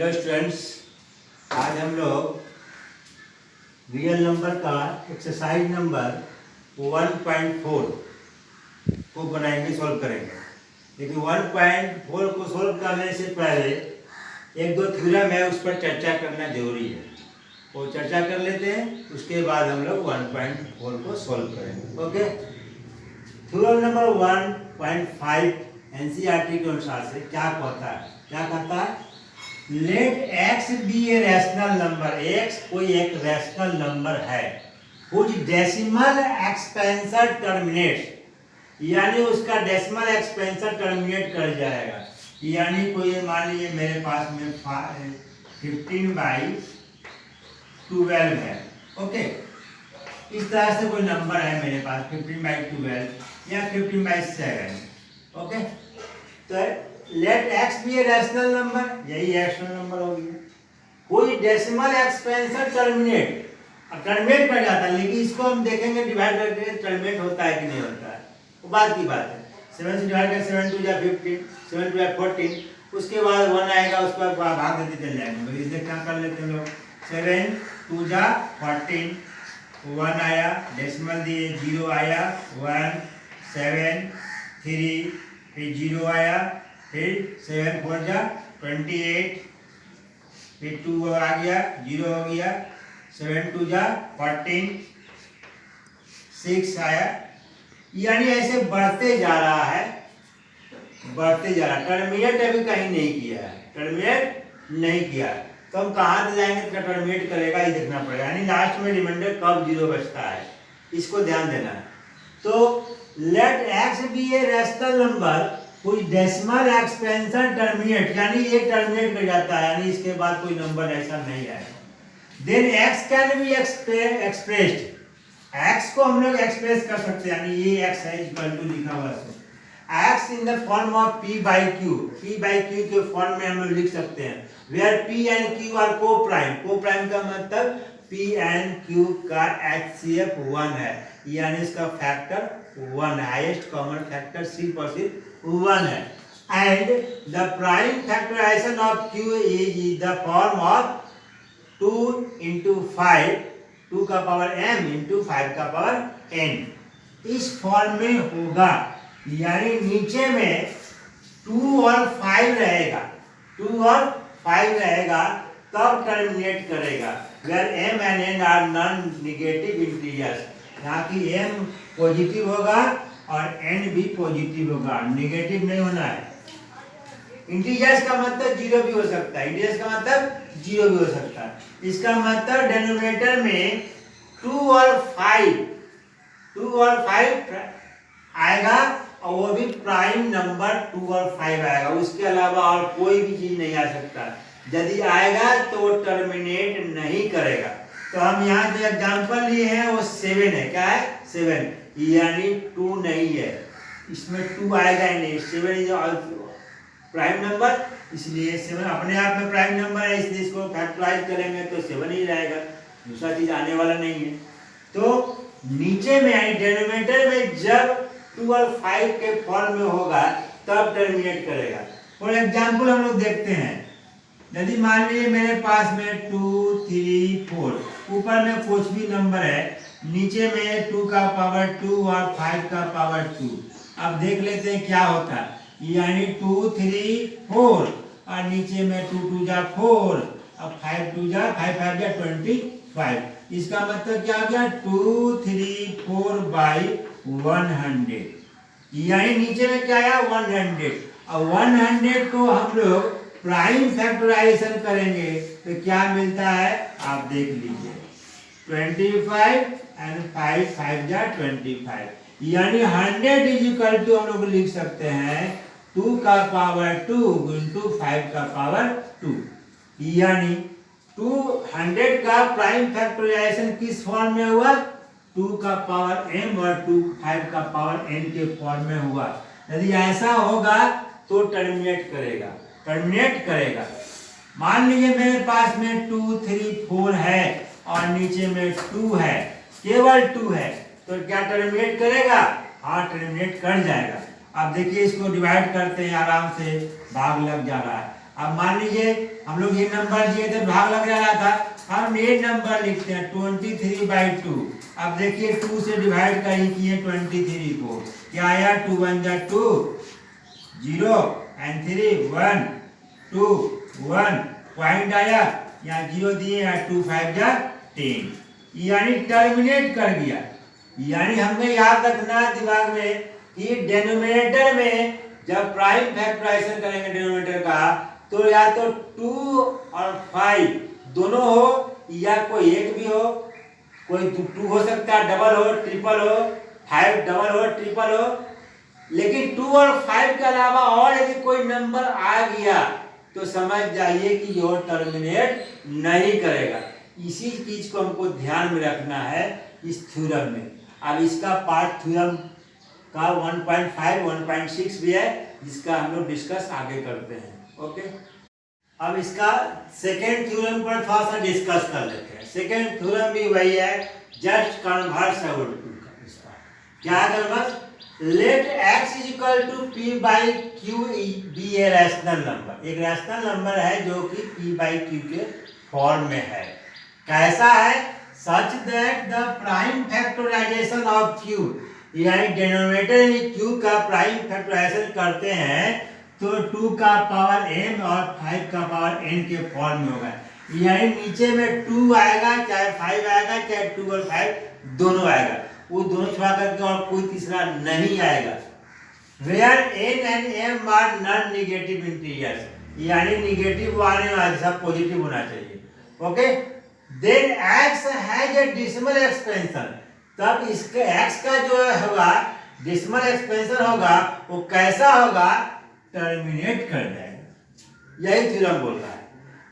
Hello students, आज हम लोग रियल नंबर का एक्सरसाइज नंबर 1.4 को बनाएंगे, सॉल्व करेंगे। लेकिन 1.4 को सॉल्व करने से पहले एक दो थ्योरम है, उस पर चर्चा करना जरूरी है। वो चर्चा कर लेते हैं, उसके बाद हम लोग 1.4 को सॉल्व करेंगे। ओके, थ्योरम नंबर 1.5 एनसीईआरटी के अनुसार से क्या कहता है? Let x be a rational number. X कोई एक रैशनल नंबर है हुज डेसिमल एक्सपेंशन टर्मिनेट्स, यानी उसका डेसिमल एक्सपेंशन टर्मिनेट कर जाएगा। यानी कोई मान लीजिए मेरे पास में 15/12 है। ओके, इस तरह से कोई नंबर है मेरे पास 15/12 या 15/7। ओके, तो let x be a rational number, यही रैशनल नंबर हो गया। कोई डेसिमल एक्सपेंशन टर्मिनेट कर जाता है, लेकिन इसको हम देखेंगे डिवाइड करके टर्मिनेट होता है कि नहीं होता है, वो बात की बात है। 7 से डिवाइड कर 7 2 जा 15, 7 2 जा 14, उसके बाद 1 आएगा, उसके बाद भाग देते चले जाएंगे। तो इसे क्या कर लेते हैं लोग, 7 2 जा 14, 1 आया, डेसिमल दिए 0 आया, 1 7 3, फिर 0 आया, फिर 7 4 जा 28, फिर 2 आ गया, 0 हो गया, 7 2 जा 14, 6 आया। यानी ऐसे बढ़ते जा रहा है, टर्मिनेट अभी कहीं नहीं किया है, तो हम कहाँ से जाएंगे तो टर्मिनेट करेगा, ये देखना पड़ेगा। यानी लास्ट में रिमाइंडर कब 0 बचता है, इसको ध्यान देना है। तो let x be a rational number कोई डेसिमल एक्सपेंशन टर्मिनेट, यानी ये टर्मिनेट कर जाता है, यानी इसके बाद कोई नंबर ऐसा नहीं आएगा। Then x can be expressed, x को हम लोग एक्सप्रेस कर सकते हैं, यानी ये एक्स है इक्वल टू लिखा हुआ है x in the form of p by q। p by q के फॉर्म में हम लोग लिख सकते हैं, where p and q are coprime का मतलब p and q का HCF 1 है, यानी इसका फैक्टर 1 है, हाईएस्ट कॉमन फैक्टर सिर्फ और सिर्फ 1 है। And the prime factorisation of q is the form of 2 into 5, 2 का पावर m into 5 का पावर n, इस फॉर्म में होगा। यानी नीचे में 2 और 5 रहेगा, तब टर्मिनेट करेगा। Where m and n are non negative integers, यहाँ की m पॉजिटिव होगा और n भी पॉजिटिव होगा, नेगेटिव नहीं होना है। इंटीजर्स का मतलब 0 भी हो सकता है, इसका मतलब डिनोमिनेटर में 2 और 5 आएगा, और वो भी प्राइम नंबर 2 और 5 आएगा, उसके अलावा और कोई भी चीज नहीं आ सकता। यदि आएगा तो टर्मिनेट नहीं करेगा। तो हम यहाँ जो एग्जांपल लिए हैं वो 7 है, क्या है 7, यानी 2 नहीं है, इसमें 2 आएगा ही नहीं। 7 इज प्राइम नंबर, इसलिए 7 अपने आप में प्राइम नंबर है, इसलिए इसको फैक्टराइज करेंगे तो 7 ही रहेगा, दूसरा चीज आने वाला नहीं है। तो नीचे में यानी डिनोमिनेटर में जब 2 और 5 के फॉर्म में होगा तब टर्मिनेट करेगा। फॉर एग्जांपल हम लोग देखते हैं, यदि मान लीजिए मेरे पास में 2 3 4, ऊपर में कुछ भी नंबर है, नीचे में 2 का पावर 2 और 5 का पावर 2। अब देख लेते हैं क्या होता है, यानी 2 3 4 और नीचे में 2 2 जा 4, अब 5 2 जा 5 5 जा 25। इसका मतलब क्या हो गया, 2 3 4 by 100, यानी नीचे में क्या आया 100। और 100 को हम लोग प्राइम फैक्टराइजेशन करेंगे तो क्या मिलता है, आप देख लीजिए 25 and 5 5 जा 25, यानी 100 इज इक्वल टू हम लोग लिख सकते हैं 2 का पावर 2 into 5 का पावर 2। यानी 200 का प्राइम फैक्टराइजेशन किस फॉर्म में हुआ, 2 का पावर m और 5 का पावर n के फॉर्म में हुआ। यदि ऐसा होगा तो टर्मिनेट करेगा। मान लीजिए मेरे पास में 2 3 4 है और नीचे में 2 है, केवल 2 है, तो क्या टर्मिनेट करेगा, हाँ टर्मिनेट कर जाएगा। अब देखिए इसको डिवाइड करते हैं, आराम से भाग लग जा रहा है। अब मान लीजिए हम लोग ये नंबर दिए थे, भाग लग रहा था, हम ये नंबर लिखते हैं 23/2। अब देखिए 2 से डिवाइड कहीं किए 23 को, क्या आया 2 1 जा 2 0 एंड 3 1 2 1 पॉइंट आया, यहाँ 0 दिए, यहाँ 2 5 जा 10, यानी टर्मिनेट कर गया। यानी हमें याद रखना दिमाग में कि डिनोमिनेटर में जब प्राइम फैक्टराइजेशन करेंगे डिनोमिनेटर का, तो या तो 2 और 5 दोनों हो, या कोई एक भी हो, कोई 2 हो सकता है, डबल हो, ट्रिपल हो, 5 डबल हो, ट्रिपल हो, लेकिन 2 और 5 के अलावा और यदि कोई नंबर आ गया तो समझ जाइए कि ये टर्मिनेट नहीं करेगा। इसी चीज को हमको ध्यान में रखना है इस थ्योरम में। अब इसका पार्ट थ्योरम का 1.5 1.6 भी है, जिसका हम लोग डिस्कस आगे करते हैं। ओके, अब इसका सेकेंड थ्योरम पर थोड़ा सा डिस्कस कर लेते हैं। सेकेंड थ्योरम भी वही है, जस्ट कन्वर्स है इसका। क्या converse? Let x is equal to p by q be a rational number. एक रैशनल नंबर है जो कि p बाई q के फॉर्म में है। कैसा है? Such that the prime factorisation of q, यानी डिनोमिनेटर में q का प्राइम फैक्टराइजेशन करते हैं तो 2 का पावर m और 5 का पावर n के फॉर्म में होगा। यानी नीचे में 2 आएगा, चाहे 5 आएगा, चाहे 2 और 5 दोनों आएगा, वो दोनों छुड़ा करके और कोई तीसरा नहीं आएगा। Where n and m are non negative integers, यानी नेगेटिव आने वाला, सब पॉजिटिव होना चाहिए। Okay, then x has a decimal expansion, तब इसके x का जो होगा डेसिमल एक्सपेंशन होगा, वो कैसा होगा? टर्मिनेट कर जाएगा। यही थ्योरम बोल रहा है,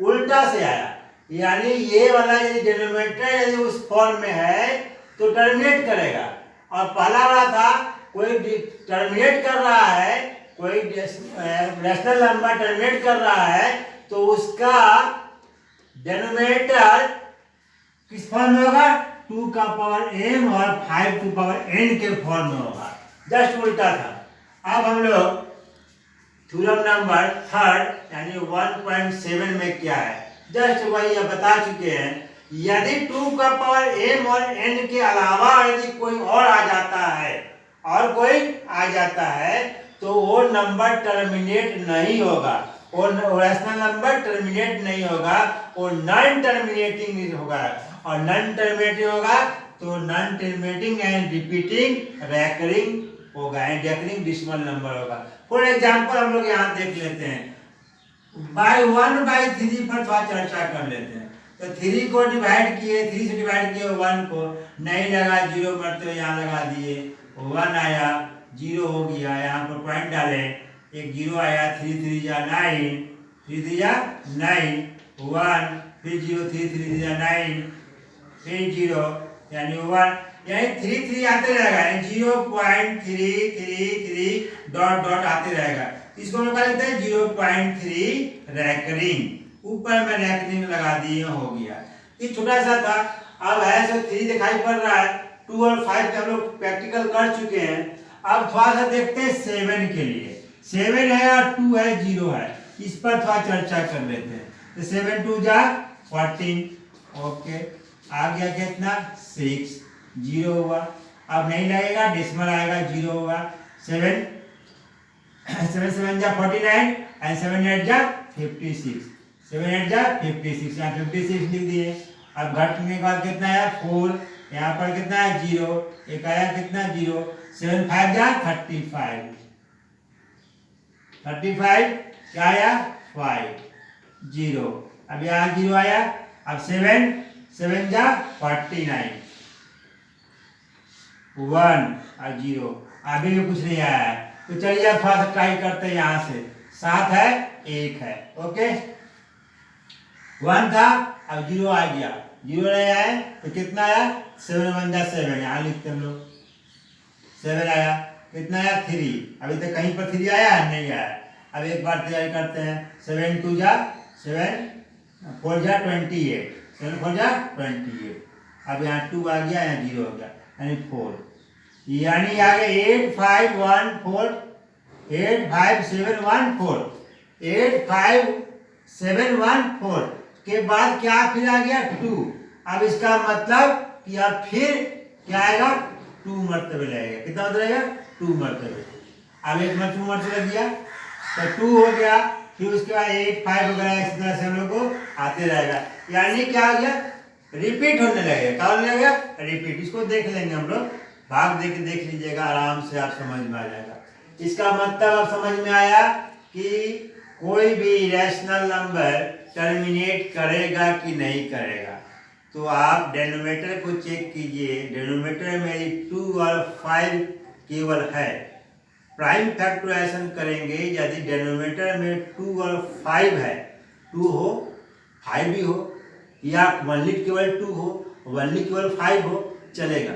उल्टा से आया। यानी ये वाला यदि डिनोमिनेटर यदि उस फॉर्म में है तो टर्मिनेट करेगा, और पहला वाला था कोई टर्मिनेट कर रहा है, कोई रैशनल नंबर टर्मिनेट कर रहा है, तो उसका डिनोमिनेटर किस फॉर्म में होगा? 2 का पावर m और 5 की पावर n के फॉर्म में होगा। जस्ट उल्टा था। अब हम लोग थ्योरम नंबर थर्ड यानी 1.7 में क्या है, जस्ट वही बता चुके हैं। यदि 2 का पावर m और n के अलावा यदि कोई और आ जाता है, और कोई आ जाता है, तो वो नंबर टर्मिनेट नहीं होगा, वो रैशनल नंबर टर्मिनेट नहीं होगा, वो नॉन टर्मिनेटिंग होगा। और नॉन टर्मिनेटिंग होगा तो non terminating and repeating recurring होगा, एंड रैकरिंग डेसिमल नंबर होगा। फॉर एग्जांपल हम लोग यहाँ देख लेते हैं, बाय 1/3 पर थोड़ा चर्चा कर लेते हैं। तो 3 को डिवाइड किए, 3 से डिवाइड किए 1 को, नहीं लगा 0 मरते यहाँ लगा दिए, 1 आया, 0 हो गया, यहाँ पर पॉइंट डाले, एक 0 आया, 3 3 जा 9, 3 3 जा 9, 1 फिर 0, 3 3 जा 9, फिर 0 यानी 1, यानी 3 3 आते रहेगा, 0.333 डॉट डॉट आते रहेगा। इसको हम लोग क्या लिखते हैं? 0.3 रैकरिंग, ऊपर में रैकरिंग लगा दिए, हो गया। ये छोटा सा था। अब है सो 3 दिखाई पड़ रहा है, 2 और 5 हम लोग प्रैक्टिकल कर चुके हैं। अब थोड़ा सा देखते हैं 7 के लिए। 7 है और 2 है, 0 है, इस पर थोड़ा चर्चा कर लेते हैं। तो 7 2 जा 14, ओके, आ गया कितना? 6, 0 हुआ। अब नहीं लगेगा, डेसिमल आएगा, 0 होगा। 7 7 जा 49 एंड 7 8 जा 56, 7 8 जा 56, यहाँ 56 लिख दिए। अब घटने के बाद कितना आया? 4, यहाँ पर कितना है? 0, एक आया कितना? 0, 7 5 जा 35, 35 क्या आया? 5 0, अब यहाँ 0 आया। अब 7 7 जा 49, 1 और 0, अभी भी कुछ नहीं आया है। तो चलिए थोड़ा सा ट्राई करते हैं यहाँ से। 7 है, 1 है, ओके, 1 था, अब 0 आ गया, 0 नहीं आया तो कितना आया? 7 1 जा 7, यहाँ लिखते हम लोग, 7 आया, कितना आया? 3, अभी तक कहीं पर 3 आया? नहीं आया। अब एक बार तैयारी करते हैं। 7 2 जा 7, 4 जा 28, 7 4 जा 28, अब यहाँ 2 आ गया, यहाँ 0 हो गया, यानी 4, यानी आगे 8 5 1 4, 8 5 7 1 4, 8 5 714 के बाद क्या फिर आ गया 2। अब इसका मतलब कि अब फिर क्या आएगा 2 मरतबे लगेगा। कितना मरतबे लगेगा 2 मरतबे। अब एक मरतबा 2 मरतबे लग गया तो 2 हो गया, फिर उसके बाद 8 5 वगैरह इस तरह से हम लोग को आते रहेगा, यानी क्या हो गया रिपीट होने लगेगा। क्या होने लगेगा रिपीट। इसको देख लेंगे हम लोग, भाग दे के देख लीजिएगा, आराम से आप समझ में आ जाएगा। इसका मतलब अब समझ में आया कि कोई भी रैशनल नंबर टर्मिनेट करेगा कि नहीं करेगा। तो आप डेनोमिनेटर को चेक कीजिए, डेनोमिनेटर में 2 और 5 केवल है। प्राइम फैक्टराइजेशन करेंगे, यदि डेनोमिनेटर में 2 और 5 है, 2 हो 5 भी हो, या वनली केवल 2 हो वनली केवल 5 हो, चलेगा।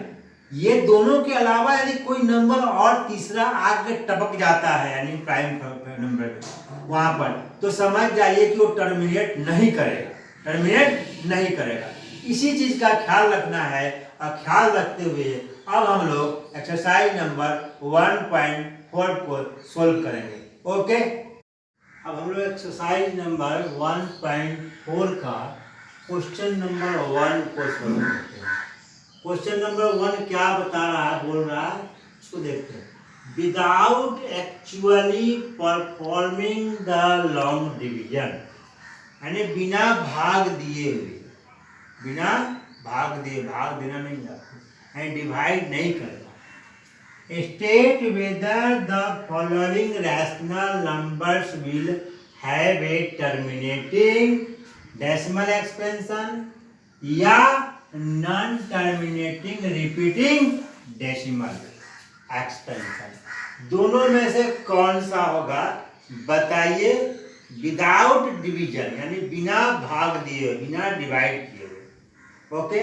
ये दोनों के अलावा यदि कोई नंबर और तीसरा आगे टपक जाता है यानी प्राइम नंबर में वहां पर, तो समझ जाइए कि वो टर्मिनेट नहीं करेगा, टर्मिनेट नहीं करेगा। इसी चीज का ख्याल रखना है, और ख्याल रखते हुए अब हम लोग एक्सरसाइज नंबर 1.4 को सोल्व करेंगे। ओके, अब हम लोग एक्सरसाइज नंबर 1.4 का क्वेश्चन नंबर 1 को सोल्व करते हैं। क्वेश्चन नंबर 1 क्या बता रहा है, बोल रहा है, उसको देखते हैं। Without actually performing the long division, यानी बिना भाग दिए हुए, बिना भाग दिए, भाग देना नहीं जाता है, डिवाइड नहीं करता। State whether the following rational numbers will have a terminating decimal expansion या non terminating repeating decimal expansion. दोनों में से कौन सा होगा बताइए। विदाउट डिवीजन यानी बिना भाग दिए, बिना डिवाइड किए हुए। ओके,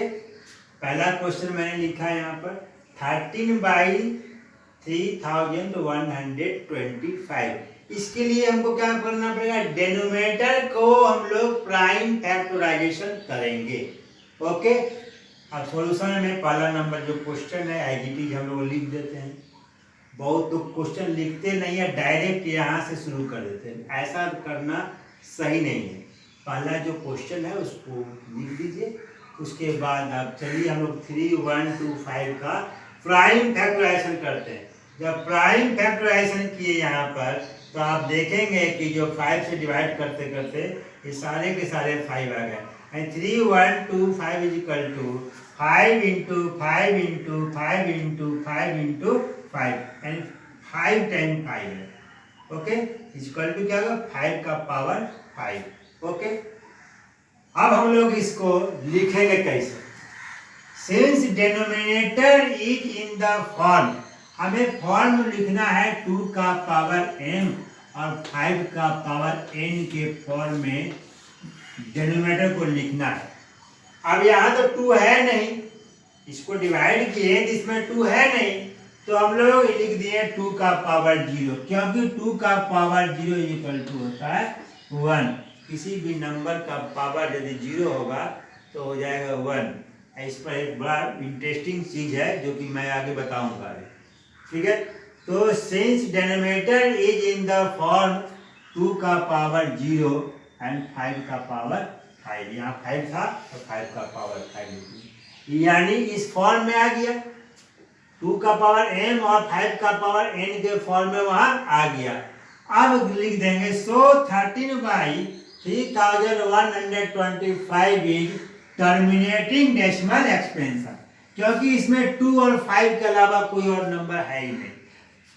पहला क्वेश्चन मैंने लिखा है यहाँ पर 13/3125। इसके लिए हमको क्या करना पड़ेगा, डेनोमिनेटर को हम लोग प्राइम फैक्टराइजेशन करेंगे। ओके, अब सॉल्यूशन में पहला नंबर जो क्वेश्चन है एज इट इज हम लोग लिख देते हैं। बहुत लोग क्वेश्चन लिखते नहीं है, डायरेक्ट यहाँ से शुरू कर देते हैं, ऐसा करना सही नहीं है। पहला जो क्वेश्चन है उसको लिख दीजिए, उसके बाद आप चलिए हम लोग 3 1 2 5 का प्राइम फैक्टराइजेशन करते हैं। जब प्राइम फैक्टराइजेशन किए यहाँ पर, तो आप देखेंगे कि जो 5 से डिवाइड करते करते ये सारे के सारे 5 आ गए। 3 1 2 5 is equal to 5 into 5 into 5 into 5 into 5, यानी 5 टाइम 5 है। ओके, इक्वल टू क्या होगा 5 का पावर 5। ओके, अब हम लोग इसको लिखेंगे कैसे। Since denominator is in the form, हमें फॉर्म लिखना है 2 का पावर m और 5 का पावर n के फॉर्म में डेनोमिनेटर को लिखना है। अब यहाँ तो 2 है नहीं, इसको डिवाइड किए इसमें 2 है नहीं, तो हम लोग लिख दिए 2 का पावर 0, क्योंकि 2 का पावर 0 इक्वल टू होता है 1। किसी भी नंबर का पावर यदि 0 होगा तो हो जाएगा 1। इस पर एक बड़ा इंटरेस्टिंग चीज है जो कि मैं आगे बताऊंगा। ठीक है, तो since denominator is in the form 2 का पावर 0 एंड 5 का पावर 5, यहाँ 5 था तो 5 का पावर 5, यानी इस फॉर्म में आ गया। 2 का पावर m और 5 का पावर n के फॉर्म में वहां आ गया। अब लिख देंगे सो 13/3125 इज टर्मिनेटिंग डेसिमल एक्सपेंशन, क्योंकि इसमें 2 और 5 के अलावा कोई और नंबर है ही नहीं।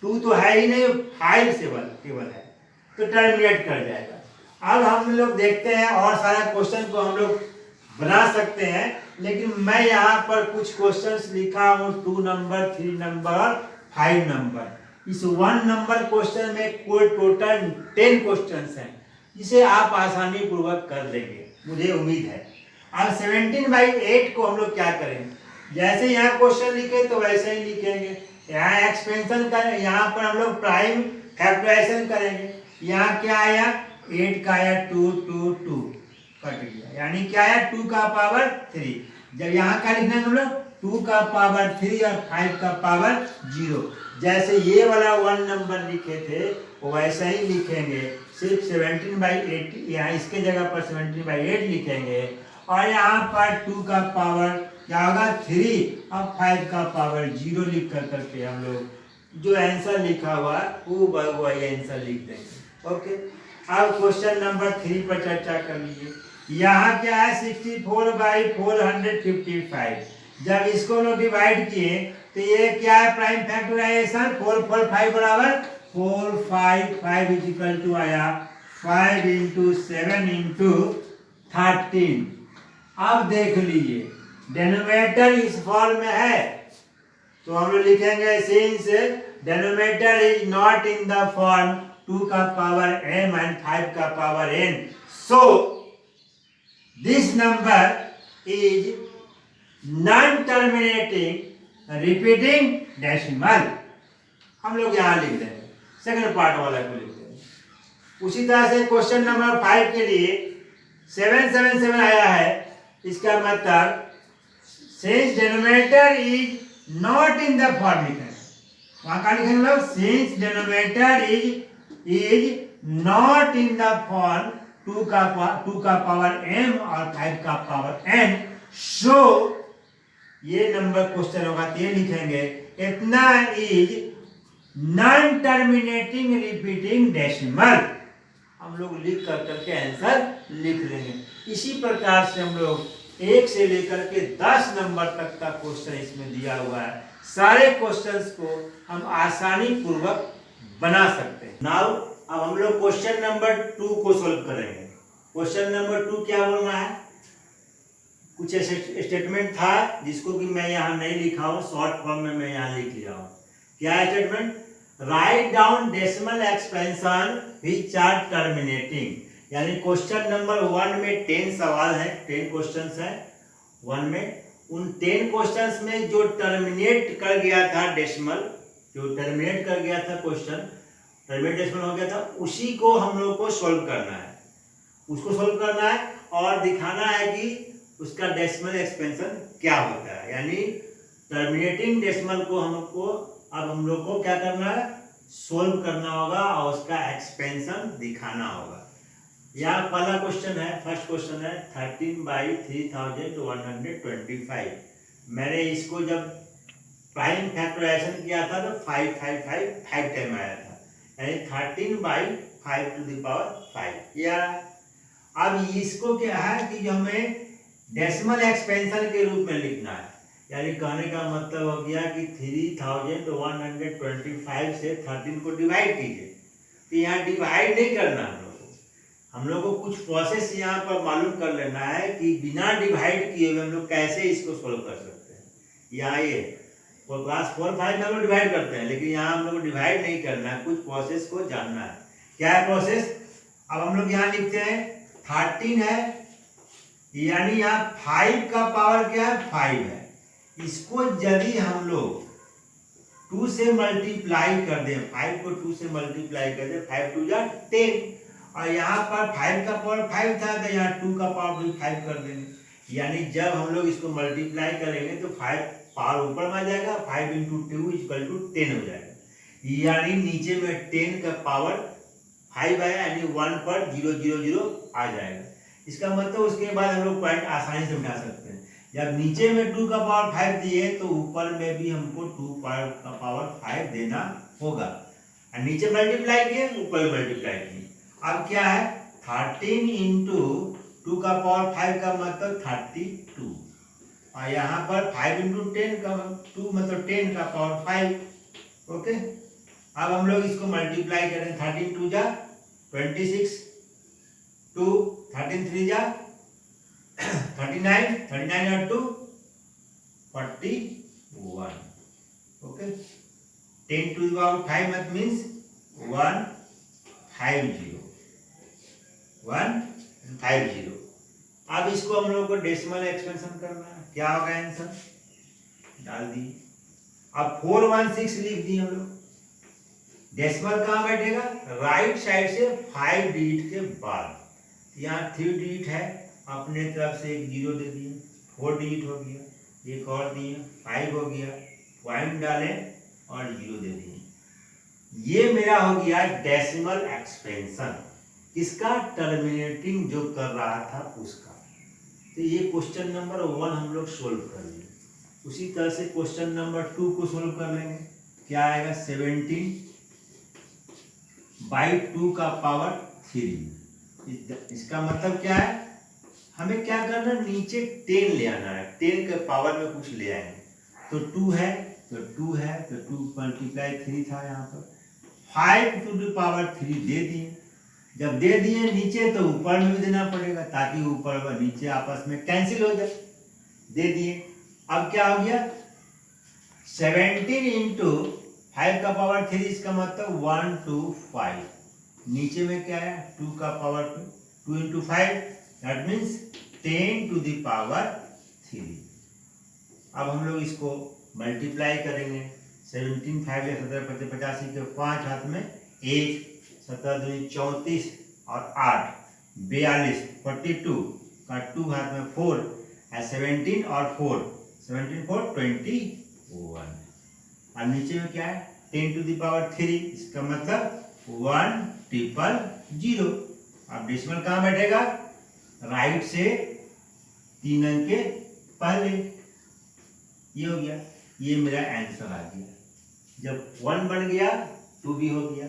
2 तो है ही नहीं, 5 से केवल है, तो टर्मिनेट कर जाएगा। अब हम लोग देखते हैं और सारा क्वेश्चन को हम लोग बना सकते हैं, लेकिन मैं यहाँ पर कुछ क्वेश्चंस लिखा हूँ 2 नंबर 3 नंबर और 5 नंबर। इस 1 नंबर क्वेश्चन में कोई टोटल 10 क्वेश्चंस हैं, जिसे आप आसानी पूर्वक कर लेंगे, मुझे उम्मीद है। अब 17/8 को हम लोग क्या करेंगे, जैसे यहाँ क्वेश्चन लिखे तो वैसे ही लिखेंगे। यहाँ एक्सपेंशन कर, यहाँ पर हम लोग प्राइम फैक्टराइजेशन करेंगे। यहाँ क्या आया 8 का आया 2 2 2 कट गया, यानी क्या आया 2 का पावर 3। जब यहाँ क्या लिखना है हम लोग 2 का पावर 3 और 5 का पावर 0। जैसे ये वाला 1 नंबर लिखे थे वैसे ही लिखेंगे। सिर्फ 17/8 यहाँ इसके जगह पर 17/8 लिखेंगे और यहाँ पर 2 का पावर क्या होगा 3 और 5 का पावर 0 लिख करके हम लोग जो आंसर लिखा हुआ वो वही आंसर लिख देंगे। ओके, अब क्वेश्चन नंबर 3 पर चर्चा कर लीजिए। यहाँ क्या है 64/455। जब इसको लोग डिवाइड किए तो ये क्या है प्राइम फैक्टराइजेशन 445 बराबर 455 इज इक्वल टू आया 5 × 7 × 13। अब देख लीजिए डेनोमिनेटर इस फॉर्म में है तो हम लोग लिखेंगे since denominator is not in the form 2 का पावर m एंड 5 का power n, so this number is non terminating repeating decimal. हम लोग यहाँ लिख देंगे सेकंड पार्ट वाला को लिख देंगे। उसी तरह से क्वेश्चन नंबर 5 के लिए 777 आया है, इसका मतलब since denominator is not in the form लिखेंगे। वहां का लिखेंगे लोग since denominator is not in the form 2 का पावर m और 5 का पावर n, सो ये नंबर क्वेश्चन होगा तो ये लिखेंगे इतना is non terminating repeating decimal. हम लोग लिख करके आंसर लिख लेंगे। इसी प्रकार से हम लोग 1 से लेकर के 10 नंबर तक का क्वेश्चन इसमें दिया हुआ है। सारे क्वेश्चंस को हम आसानी पूर्वक बना सकते हैं। नाउ अब हम लोग क्वेश्चन नंबर 2 को सोल्व करेंगे। क्वेश्चन नंबर 2 क्या बोल रहा है, कुछ स्टेटमेंट था जिसको कि मैं यहाँ नहीं लिखा हूँ, शॉर्ट फॉर्म में मैं यहाँ लिख लिया हूँ। क्या है statement, write down decimal expansion which are terminating. यानी क्वेश्चन नंबर 1 में 10 सवाल है, 10 क्वेश्चंस है 1 में। उन 10 क्वेश्चंस में जो टर्मिनेट कर गया था डेसिमल, जो टर्मिनेट कर गया था क्वेश्चन, टर्मिनेट डेसिमल हो गया था, उसी को हम लोग को सोल्व करना है। उसको सोल्व करना है और दिखाना है कि उसका डेसिमल एक्सपेंशन क्या होता है। यानी टर्मिनेटिंग डेसिमल को हमको अब हम लोग को क्या करना है, सोल्व करना होगा और उसका एक्सपेंशन दिखाना होगा। यहाँ पहला क्वेश्चन है, फर्स्ट क्वेश्चन है 13/3125। मैंने इसको जब प्राइम फैक्टराइजेशन किया था तो 5 टाइम आया था, यानी 13/5 या अब इसको क्या है कि हमें डेसिमल एक्सपेंशन के रूप में लिखना है। यानी कहने का मतलब हो गया कि 3125 से 13 को डिवाइड कीजिए। तो यहाँ डिवाइड नहीं करना हम लोग को कुछ प्रोसेस यहाँ पर मालूम कर लेना है कि बिना डिवाइड किए हुए हम लोग कैसे इसको सोल्व कर सकते हैं। यहाँ ये क्लास 4-5 में हम लोग डिवाइड करते हैं, लेकिन यहाँ हम लोग डिवाइड नहीं करना है, कुछ प्रोसेस को जानना है। क्या है प्रोसेस, अब हम लोग यहाँ लिखते हैं 13 है, यानी यहाँ 5 का पावर क्या है 5 है। इसको यदि हम लोग 2 से मल्टीप्लाई कर दें, 5 को 2 से मल्टीप्लाई कर दें, 5 2 जा 10, और यहाँ पर 5 का पावर 5 था तो यहाँ 2 का पावर भी 5 कर देंगे। यानी जब हम लोग इसको मल्टीप्लाई करेंगे तो 5 पावर ऊपर में आ जाएगा, 5 × 2 = 10 हो जाएगा। यानी नीचे में 10 का पावर 5 आया, यानी 1 पर 0 0 0 आ जाएगा। इसका मतलब उसके बाद हम लोग पॉइंट आसानी से उठा सकते हैं। जब नीचे में 2 का पावर 5 दिए तो ऊपर में भी हमको 2 का पावर 5 देना होगा। और नीचे मल्टीप्लाई किए, ऊपर मल्टीप्लाई किए। अब क्या है 13 × 2 का पावर 5 का मतलब 32, और यहाँ पर 5 × 10 का 2 मतलब 10 का पावर 5। ओके, अब हम लोग इसको मल्टीप्लाई करें, 13 2 जा 26, 2 13 3 जा 39, 39 और 2 41। Okay, 10 to the power 5 that means 150। अब इसको हम लोग को डेसिमल एक्सपेंशन करना है। क्या होगा आंसर, डाल दिए। अब 416 लिख दिए हम लोग। डेसिमल कहाँ बैठेगा, राइट साइड से 5 डिजिट के बाद। यहाँ 3 डिजिट है, अपने तरफ से एक 0 दे दिए, 4 डिजिट हो गया, एक और दिए 5 हो गया, पॉइंट डालें और 0 दे दिए। ये मेरा हो गया डेसिमल एक्सपेंशन। किसका? टर्मिनेटिंग जो कर रहा था उसका। तो ये क्वेश्चन नंबर 1 हम लोग सोल्व कर लिए। उसी तरह से क्वेश्चन नंबर 2 को सोल्व कर लेंगे। क्या आएगा? 17/2 का पावर 3। इसका मतलब क्या है? हमें क्या करना है? नीचे 10 ले आना है। 10 के पावर में कुछ ले आएंगे। तो 2 है तो 2 है तो 2 मल्टीप्लाई 3 था यहाँ पर। 5 टू द पावर 3 दे दिए। जब दे दिए नीचे तो ऊपर में भी देना पड़ेगा, ताकि ऊपर व नीचे आपस में कैंसिल हो जाए। दे दिए। अब क्या हो गया? 17 इंटू 5 का पावर 3, इसका मतलब 1 to 5। नीचे में क्या है? 2 का power 2 into 5, that means 10 to the power 3। अब हम लोग इसको मल्टीप्लाई करेंगे। 17 5 या 17 5 85 के 5 हाथ में 1, 17 दूनी 34 और 8 42, 42 का 2 हाथ में 4, 17 और 4, 17 4 21। और नीचे में क्या है? 10 टू द पावर 3, इसका मतलब 1 ट्रिपल 0। अब डेसिमल कहाँ बैठेगा? राइट से 3 अंक के पहले। ये हो गया। ये मेरा आंसर आ गया। जब 1 बन गया 2 भी हो गया।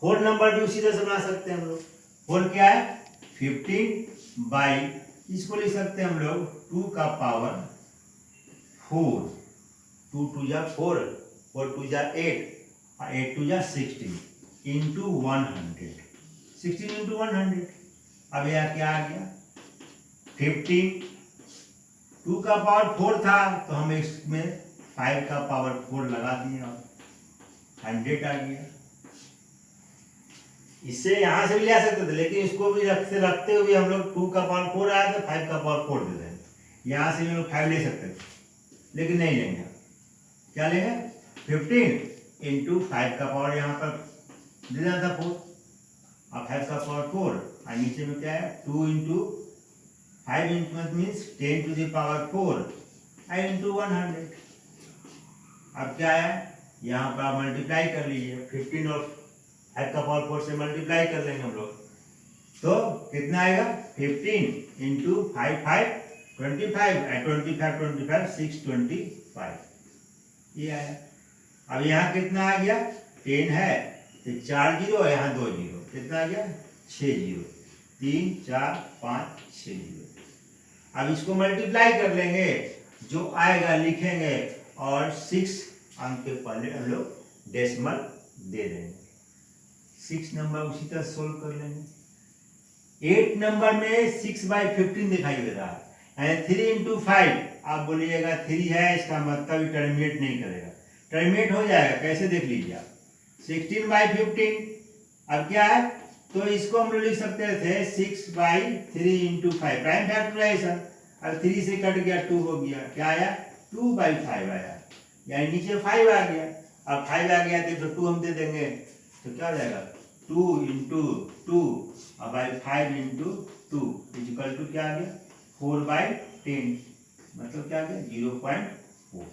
होल नंबर भी उसी तरह से बना सकते हैं हम लोग। होल क्या है? 15 बाई, इसको लिख सकते हैं हम लोग 2 का पावर 4। 2 2 जा 4, 4 2 जा 8 और 8 2 जा 16 इंटू 100। 16 इंटू 100। अब यह क्या आ गया? 15। 2 का पावर 4 था तो हम इसमें 5 का पावर 4 लगा दिए और 100 आ गया। इससे यहां से भी ले आ सकते थे, लेकिन इसको भी रखते हुए हम लोग 2 का पावर 4 आया तो 5 का पावर 4 दे देंगे। यहां से हम लोग 5 ले सकते थे, लेकिन नहीं लेंगे। क्या लेंगे? 15 इंटू 5 का पावर यहाँ पर दे देना था 4 और 5 का पावर 4 और नीचे में क्या है? 2 into 5 into means 10 to the power 4 into 100। अब क्या है? यहाँ पर आप मल्टीप्लाई कर लीजिए। 15 और 5 का पावर 4 से मल्टीप्लाई कर लेंगे हम लोग, तो कितना आएगा? 15 इंटू 5 5 25 25 25 625। ये आया। अब यहाँ कितना आ गया? 10 है तो 4 जीरो, यहाँ 2 जीरो, कितना आ गया? 6 जीरो। 3 4 5 6 जीरो। अब इसको मल्टीप्लाई कर लेंगे, जो आएगा लिखेंगे और 6 अंक के पहले हम लोग डेसिमल दे देंगे। 6 नंबर उसी तरह सोल्व कर लेंगे। 8 नंबर में 6/15 दिखाई दे रहा है। 3 इंटू 5, आप बोलिएगा 3 है, इसका मतलब टर्मिनेट नहीं करेगा। टर्मिनेट हो जाएगा, कैसे देख लीजिए आप। 16/15। अब क्या है? तो इसको हम लोग लिख सकते थे 6/3 इंटू 5, प्राइम फैक्टराइजेशन। अब 3 से कट गया, 2 हो गया। क्या आया? 2/5 आया, यानी नीचे 5 आ गया। अब 5 आ गया तो 2 हम दे देंगे, तो क्या हो जाएगा? 2 इंटू 2 और बाई 5 इंटू 2 इक्वल टू क्या आ गया? 4/10, मतलब क्या आ गया? 0.4।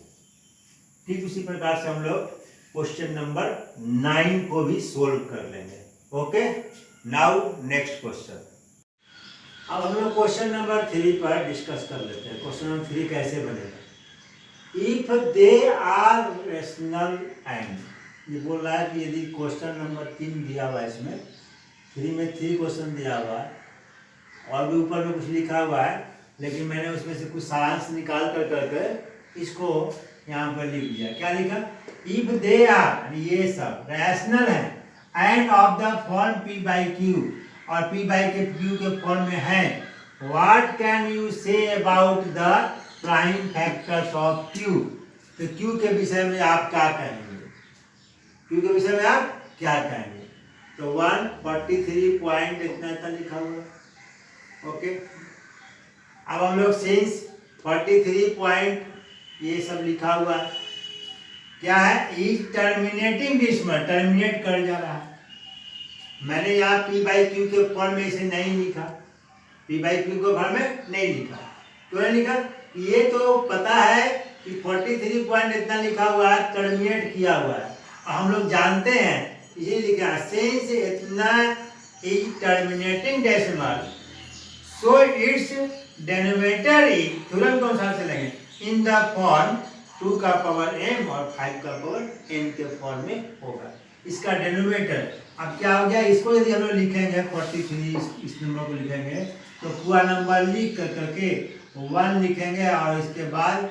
ठीक उसी प्रकार से हम लोग क्वेश्चन नंबर 9 को भी सोल्व कर लेंगे। Okay, now next question. अब हम लोग क्वेश्चन नंबर 3 पर डिस्कस कर लेते हैं। क्वेश्चन नंबर 3 कैसे बनेगा? If they are rational and, ये बोल रहा है कि यदि क्वेश्चन नंबर 3 दिया हुआ है, इसमें 3 में 3 क्वेश्चन दिया हुआ है और भी ऊपर में कुछ लिखा हुआ है, लेकिन मैंने उसमें से कुछ सारांश निकाल कर करके इसको यहाँ पर लिख दिया। क्या लिखा? इफ दे आर, ये सब रैशनल है, end of the form p/q, और p/q के फॉर्म में है, what can you say about the prime factors of q? तो q के विषय में आप क्या कहेंगे? q के विषय में आप क्या कहेंगे? तो 143 पॉइंट इतना लिखा हुआ। ओके, अब हम लोग सिंस 43 पॉइंट ये सब लिखा हुआ है, क्या है? इज टर्मिनेटिंग डेसिमल, टर्मिनेट कर जा रहा है। मैंने यहाँ p/q के फॉर्म में इसे नहीं लिखा, p/q के फॉर्म में नहीं लिखा। क्यों नहीं लिखा? ये तो पता है कि 43 पॉइंट इतना लिखा हुआ है, टर्मिनेट किया हुआ है, और हम लोग जानते हैं, इसीलिए लिखा है सिंस इतना is terminating decimal, so its denominator is, theorem के अनुसार से लेंगे, in the form 2 का पावर m और 5 का पावर n के फॉर्म में होगा। इसका डेनोमिनेटर अब क्या हो गया, इसको यदि हम लोग लिखेंगे 43, इस नंबर को लिखेंगे तो पूरा नंबर लिख करके 1 लिखेंगे और इसके बाद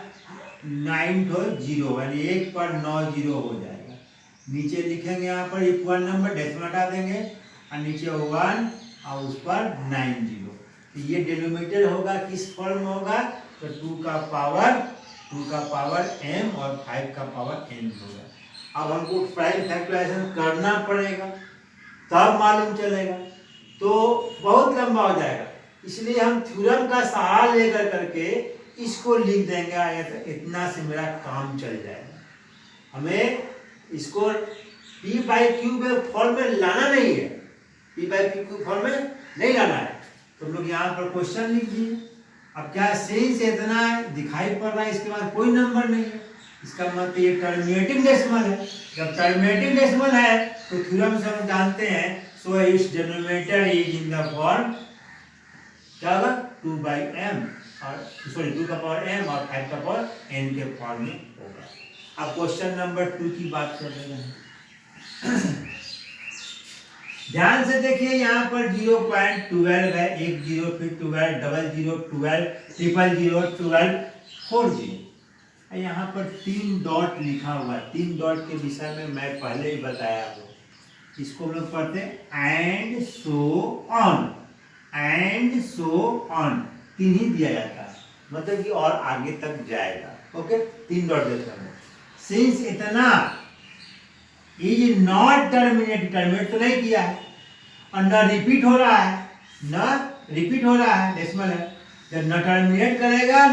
9 तो 0, यानी 1 पर 9 0 हो जाएगा। नीचे लिखेंगे यहाँ पर ये पूरा नंबर, डेसिमल हटा देंगे और नीचे 1 और उस पर 9 0। तो ये डेनोमिनेटर होगा, किस फॉर्म में होगा, तो 2 का पावर m और 5 का पावर n होगा। अब हमको प्राइम फैक्टराइजेशन करना पड़ेगा तब मालूम चलेगा, तो बहुत लंबा हो जाएगा, इसलिए हम थ्योरम का सहारा लेकर करके इसको लिख देंगे, इतना से मेरा काम चल जाएगा। हमें इसको p/q फॉर्म में लाना नहीं है, p/q फॉर्म में नहीं लाना है। तो हम लोग यहाँ पर क्वेश्चन लिख दिए। अब क्या सेंस इतना दिखाई पड़ रहा है, इसके बाद कोई नंबर नहीं है, इसका मतलब ये टर्मिनेटिंग डेसिमल है। जब टर्मिनेटिंग डेसिमल है तो थ्योरम से हम जानते हैं, so it's denominator is in the form क्या होगा, 2/m और सॉरी 2 का पावर m और 5 का पावर n के फॉर्म में होगा। अब क्वेश्चन नंबर 2 की बात कर रहे हैं। ध्यान से देखिए, यहाँ पर 0.12 है, 1 0, फिर 12, 00, 12, 000, 12, 40। यहाँ पर 3 डॉट लिखा हुआ है। 3 डॉट के विषय में मैं पहले ही बताया हूँ, इसको हम लोग पढ़ते हैं and so on, and so on 3 ही दिया जाता है, मतलब कि और आगे तक जाएगा। ओके, 3 डॉट देते हैं। सिंस इतना इज नॉट टर्मिनेट, टर्मिनेट तो नहीं किया है और न रिपीट हो रहा है, डेसिमल है। जब न टर्मिनेट करेगा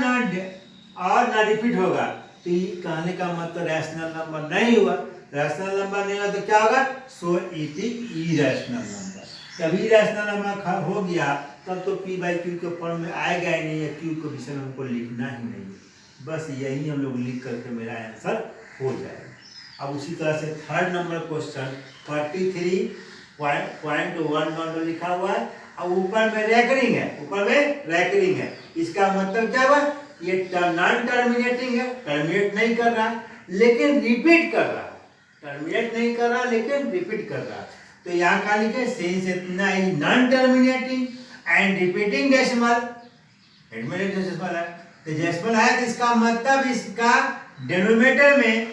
और ना रिपीट होगा तो ये कहने का मतलब रैशनल नंबर नहीं हुआ। रैशनल नंबर नहीं हुआ तो क्या होगा, so it is irrational number. जब इरेशनल नंबर हो गया तब तो p/q के फॉर्म में आएगा ही नहीं, या q के विषय में हमको लिखना ही नहीं है। बस यही हम लोग लिख करके मेरा आंसर हो जाएगा। अब उसी तरह से थर्ड नंबर क्वेश्चन 43.11 लिखा हुआ है और ऊपर में रैकरिंग है, इसका मतलब क्या हुआ, ये नॉन टर्मिनेटिंग है, टर्मिनेट नहीं कर रहा लेकिन रिपीट कर रहा, टर्मिनेट नहीं कर रहा लेकिन रिपीट कर रहा। तो यहाँ का लिखे सेंस इतना ही non terminating and repeating decimal, decimal है तो डेसिमल है, तो इसका मतलब इसका डिनोमिनेटर में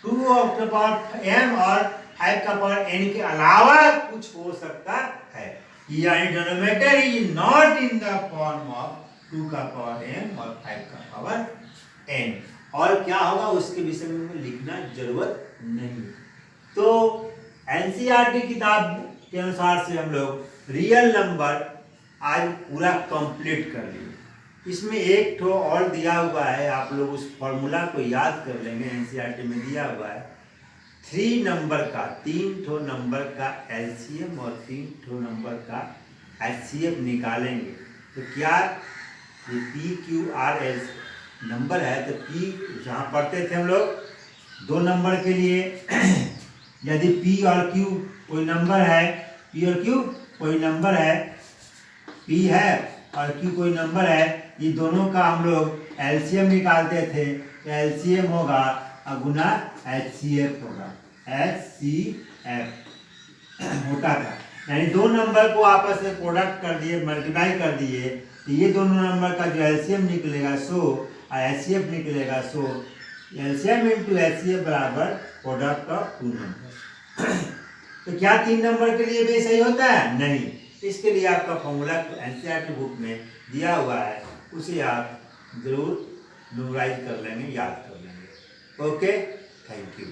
2 ऑफ द पावर m और 5 का पावर n के अलावा कुछ हो सकता है, यानी denominator is not in the form of 2 का पावर m और 5 का पावर n। और क्या होगा उसके विषय में लिखना जरूरत नहीं। तो एनसीईआरटी किताब के अनुसार से हम लोग रियल नंबर आज पूरा कंप्लीट कर लिए। इसमें एक ठो और दिया हुआ है, आप लोग उस फॉर्मूला को याद कर लेंगे, एनसीईआरटी में दिया हुआ है 3 नंबर का, 3 ठो नंबर का एलसीएम और 3 ठो नंबर का एचसीएफ निकालेंगे। तो क्या ये P Q R S number है, तो पी जहाँ पढ़ते थे हम लोग 2 नंबर के लिए यदि पी और क्यू कोई नंबर है, पी और क्यू कोई नंबर है, पी है और क्यू कोई नंबर है, ये दोनों का हम लोग एलसीएम निकालते थे, तो एलसीएम होगा गुना एचसीएफ होगा, एचसीएफ होता था। यानी 2 नंबर को आपस में प्रोडक्ट कर दिए, मल्टीप्लाई कर दिए, तो ये दोनों नंबर का जो एलसीएम निकलेगा 100 और एचसीएफ निकलेगा 100, एलसीएम इंटू एचसीएफ बराबर प्रोडक्ट ऑफ 2 नंबर। तो क्या 3 नंबर के लिए भी सही होता है? नहीं। इसके लिए आपका फॉर्मूला एनसीईआरटी बुक में दिया हुआ है, उसे आप जरूर मेमोराइज कर लेंगे, याद कर लेंगे। Okay, thank you.